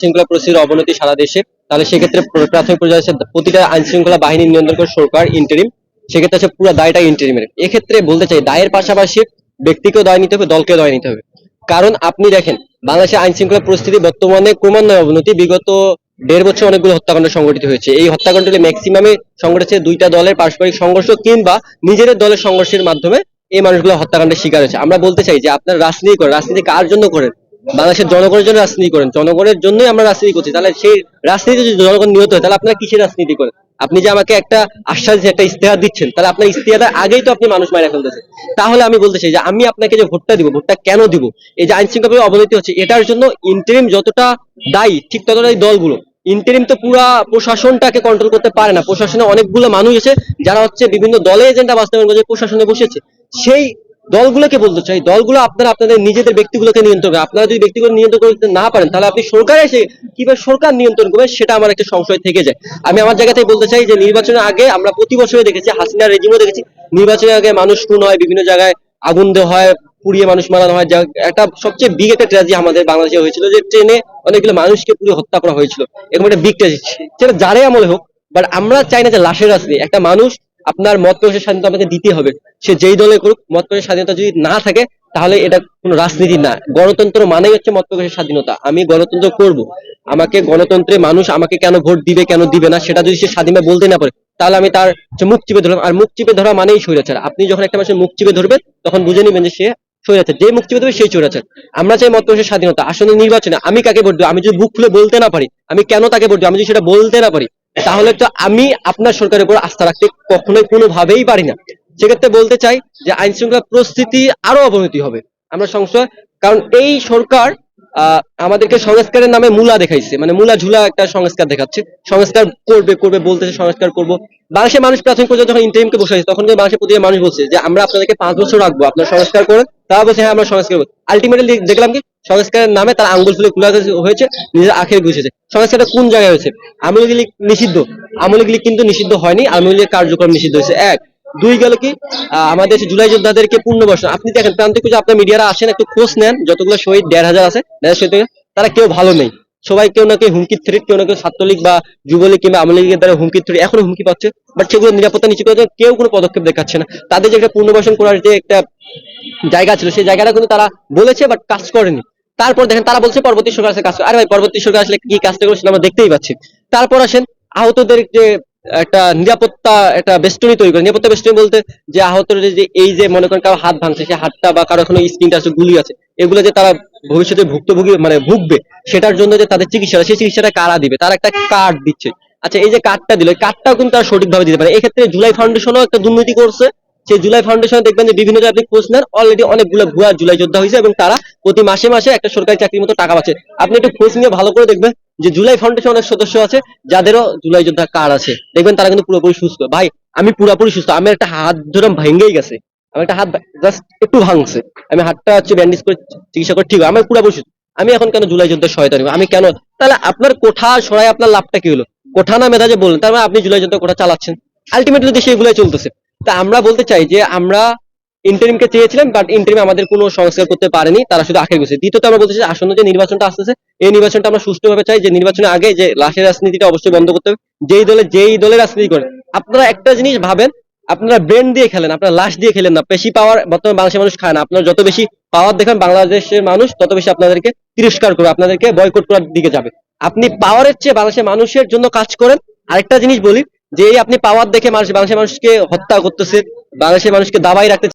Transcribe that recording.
শৃঙ্খলা পরিস্থিতির অবনতি সারা দেশে, তাহলে সেক্ষেত্রে প্রাথমিক পর্যায়ে আছে প্রতিটা আইন শৃঙ্খলা বাহিনী নিয়ন্ত্রণ করে সরকার ইন্টারিম, সেক্ষেত্রে আছে পুরো দায়টা ইন্টারিমের। এক্ষেত্রে বলতে চাই দায়ের পাশাপাশি ব্যক্তিকেও দায় নিতে হবে, দলকেও দায় নিতে হবে। কারণ আপনি দেখেন বাংলাদেশের আইন শৃঙ্খলা পরিস্থিতি বর্তমানে ক্রমান্বয়ে অবনতি। বিগত 1.5 বছর অনেকগুলো হত্যাকাণ্ড সংঘটিত হয়েছে। এই হত্যাকাণ্ডগুলি ম্যাক্সিমামে সংঘটেছে দুইটা দলের পারস্পরিক সংঘর্ষ কিংবা নিজেদের দলের সংঘর্ষের মাধ্যমে এই মানুষগুলো হত্যাকাণ্ডের শিকার হয়েছে। আমরা বলতে চাই যে আপনারা রাজনীতি করেন, রাজনীতি কার জন্য করেন? বাংলাদেশের জনগণের জন্য রাজনীতি করেন, জনগণের জন্যই আমরা রাজনীতি করছি। তাহলে সেই রাজনীতি যদি জনগণ নিহত হয় তাহলে আপনারা কিসের রাজনীতি করেন? আপনি যে আমাকে একটা আশ্বাস দিয়ে একটা ইস্তেহার দিচ্ছেন, তাহলে আপনার ইস্তেহারের আগেই তো আপনি মানুষ মারা ফেলতেছেন। তাহলে আমি বলতে চাই যে আমি আপনাকে যে ভোটটা দিব, ভোটটা কেন দিব? এই যে আইন শৃঙ্খলা অবনতি হচ্ছে এটার জন্য ইন্টারিম যতটা দায়ী ঠিক ততটাই দলগুলো। ইন্টারিম তো পুরা প্রশাসনটাকে কন্ট্রোল করতে পারে না। প্রশাসনে অনেকগুলো মানুষ আছে যারা হচ্ছে বিভিন্ন দলে এজেন্ডা বাস্তবায়ন করে প্রশাসনে বসেছে। সেই দলগুলোকে বলতে চাই, দলগুলো আপনারা আপনাদের নিজেদের ব্যক্তিগুলোকে নিয়ন্ত্রণ করে। আপনারা যদি ব্যক্তিগুলো নিয়ন্ত্রণ করতে না পারেন তাহলে আপনি সরকারে এসে কিভাবে সরকার নিয়ন্ত্রণ করবে সেটা আমার একটা সংশয় থেকে যায়। আমি আমার জায়গা থেকে বলতে চাই যে নির্বাচনের আগে আমরা প্রতি বছরে দেখেছি, হাসিনা রেজিমও দেখেছি, নির্বাচনের আগে মানুষ খুন হয়, বিভিন্ন জায়গায় আগুন দেওয়া হয়, পুড়িয়ে মানুষ মারানো হয়। যা একটা সবচেয়ে বিগ একটা ট্র্যাজেডি আমাদের বাংলাদেশে হয়েছিল যে ট্রেনে অনেকগুলো মানুষকে পুড়িয়ে হত্যা করা হয়েছিল। এরকম একটা বিগ ট্র্যাজেডি, সেটা যারাই আমলে হোক। বাট আমরা চাই না যে লাশের রাজনীতি। একটা মানুষ আপনার মত প্রকাশের স্বাধীনতা আমাকে দিতে হবে, সে যেই দলে করুক। মত প্রকাশের স্বাধীনতা যদি না থাকে তাহলে এটা কোনো রাজনীতি না। গণতন্ত্র মানেই হচ্ছে মত প্রকাশের স্বাধীনতা। আমি গণতন্ত্র করব, আমাকে গণতন্ত্রে মানুষ আমাকে কেন ভোট দিবে কেন দিবে না সেটা যদি সে স্বাধীনভাবে বলতে না পারে তাহলে আমি তার মুখ চিপে ধরলাম। আর মুখ চিপে ধরা মানেই স্বৈরাচার। আপনি যখন একটা মানুষের মুখ চিপে ধরবেন তখন বুঝে নিবেন যে সে স্বৈরাচার। যে মুখ চিপে ধরবে সেই স্বৈরাচার। আমরা চাই মত প্রকাশের স্বাধীনতা। আসলে নির্বাচনে আমি কাকে ভোট দেবো আমি যদি বুক খুলে বলতে না পারি, আমি কেন তাকে ভোট দেবো আমি যদি সেটা বলতে না পারি, তাহলে তো আমি আপনার সরকারের উপর আস্থা রাখতে কখনোই কোনোভাবেই পারি না। সেক্ষেত্রে বলতে চাই যে আইন শৃঙ্খলা পরিস্থিতি আরো অবনতি হবে আমরা সংশয়। কারণ এই সরকার আমাদেরকে সংস্কারের নামে মূলা দেখাইছে, মানে মূলা ঝুলা একটা সংস্কার দেখাচ্ছে। সংস্কার করবে করবে বলতেছে সংস্কার করব। বাংলাদেশের মানুষ প্রাথমিক পর্যায়ে যখন ইন্টারিমকে বসাইছে তখন কিন্তু বাংলাদেশের প্রতিটা মানুষ বলছে যে আমরা আপনাদেরকে 5 বছর রাখবো, আপনারা সংস্কার করেন। তারা বলছে হ্যাঁ আমরা সংস্কার করবো। আলটিমেটলি দেখলাম কি সংস্কারের নামে তারা আঙ্গুল ফুলে খোলা হয়েছে, নিজের আখের ঘুষেছে। সংস্কারটা কোন জায়গায় হয়েছে? আওয়ামী লীগ নিষিদ্ধ, আওয়ামী লীগ কিন্তু নিষিদ্ধ হয়নি, আওয়ামী লীগের কার্যক্রম নিষিদ্ধ হয়েছে। এক দুই গেল কি আমাদের জুলাই যোদ্ধাদেরকে পূর্ণবর্ষ। আপনি দেখেন প্রান্তিক আপনার মিডিয়ারা আসেন একটু খোঁজ নেন, যতগুলো শহীদ 1,500 আছে, 1,500 শহীদ তারা কেউ ভালো নেই। সবাই কেউ না কেউ হুমকির থ্রেট, কেউ না কেউ ছাত্রলীগ বা যুবলীগ কিংবা আওয়ামী লীগের দ্বারা হুমকির থ্রেট এখনো হুমকি পাচ্ছে। বাট সেগুলো নিরাপত্তা নিশ্চিত করার জন্য কেউ কোনো পদক্ষেপ দেখাচ্ছে না। তাদের যে একটা পুনর্বাসন করার যে একটা জায়গা ছিল সেই জায়গাটা কিন্তু তারা বলেছে বাট কাজ করেনি। তারপর দেখেন তারা বলছে পরবর্তী সরকার আসলে কাজ করে। আরে ভাই পরবর্তী সরকার আসলে কি কাজটা করছে আমরা দেখতেই পাচ্ছি। তারপর আসেন আহতদের যে একটা নিরাপত্তা একটা বেষ্টনী তৈরি করে। নিরাপত্তা বেষ্টনী বলতে যে আহতদের যে এই যে মনে করেন কারো হাত ভাঙছে, সেই হাতটা বা কারো এখনো স্কিনটা আছে, গুলি আছে, এগুলো যে তারা ভবিষ্যতে ভুক্তভোগী মানে ভুগবে সেটার জন্য যে তাদের চিকিৎসা, সেই চিকিৎসাটা কারা দিবে? তারা একটা কার্ড দিচ্ছে। আচ্ছা এই যে কার্ডটা দিল, এই কার্ডটাও কিন্তু তারা সঠিকভাবে দিতে পারে। এক্ষেত্রে জুলাই ফাউন্ডেশনও একটা দুর্নীতি করছে। সেই জুলাই ফাউন্ডেশনে দেখবেন যে বিভিন্ন জায়গায় আপনি খোঁজ নেন অলরেডি অনেকগুলো ভুয়া জুলাই যোদ্ধা হয়েছে এবং তারা প্রতি মাসে মাসে একটা সরকারি চাকরির মতো টাকা পাচ্ছে। আপনি একটু খোঁজ নিয়ে ভালো করে দেখবেন যে জুলাই ফাউন্ডেশন অনেক সদস্য আছে যাদেরও জুলাই যোদ্ধা কার্ড আছে, দেখবেন তারা কিন্তু পুরোপুরি সুস্থ। ভাই আমি পুরোপুরি সুস্থ, আমি একটা হাত ধরে ভেঙেই গেছে, আমার একটা হাত জাস্ট একটু ভাঙছে, আমি হাতটা হচ্ছে ব্যান্ডেজ করে চিকিৎসা করে ঠিক আমার পুরোপুরি সুস্থ। আমি এখন কেন জুলাই যোদ্ধার সহায়তা নিব? আমি কেন? তাহলে আপনার কোঠা সরাই আপনার লাভটা কি হলো? কোঠা না মেধা যে বললেন তার মানে আপনি জুলাই যোদ্ধা কোঠা চালাচ্ছেন। আলটিমেটলি দেশে এগুলাই চলতেছে। তা আমরা বলতে চাই যে আমরা ইন্টারিমকে চেয়েছিলাম বাট ইন্টারিম আমাদের কোনো সংস্কার করতে পারেনি, তারা শুধু আখের গেছে। দ্বিতীয়ত আমরা বলতে চাই আসন্ন যে নির্বাচনটা আসতেছে এই নির্বাচনটা আমরা সুষ্ঠুভাবে চাই। যে নির্বাচনের আগে যে লাশের রাজনীতিটা অবশ্যই বন্ধ করতে হবে। যেই দলের রাজনীতি করেন আপনারা একটা জিনিস ভাবেন, আপনারা ব্রেন দিয়ে খেলেন, আপনারা লাশ দিয়ে খেলেন না। বেশি পাওয়ার বর্তমানে বাংলাদেশের মানুষ খায় না। আপনারা যত বেশি পাওয়ার দেখেন বাংলাদেশের মানুষ তত বেশি আপনাদেরকে তিরস্কার করবে, আপনাদেরকে বয়কট করার দিকে যাবে। আপনি পাওয়ারের চেয়ে বাংলাদেশের মানুষের জন্য কাজ করেন। আরেকটা জিনিস বলি যে এই আপনি পাওয়ার দেখে বাংলাদেশের মানুষকে হত্যা করতেছে, বাংলাদেশের মানুষকে দাবাই রাখতে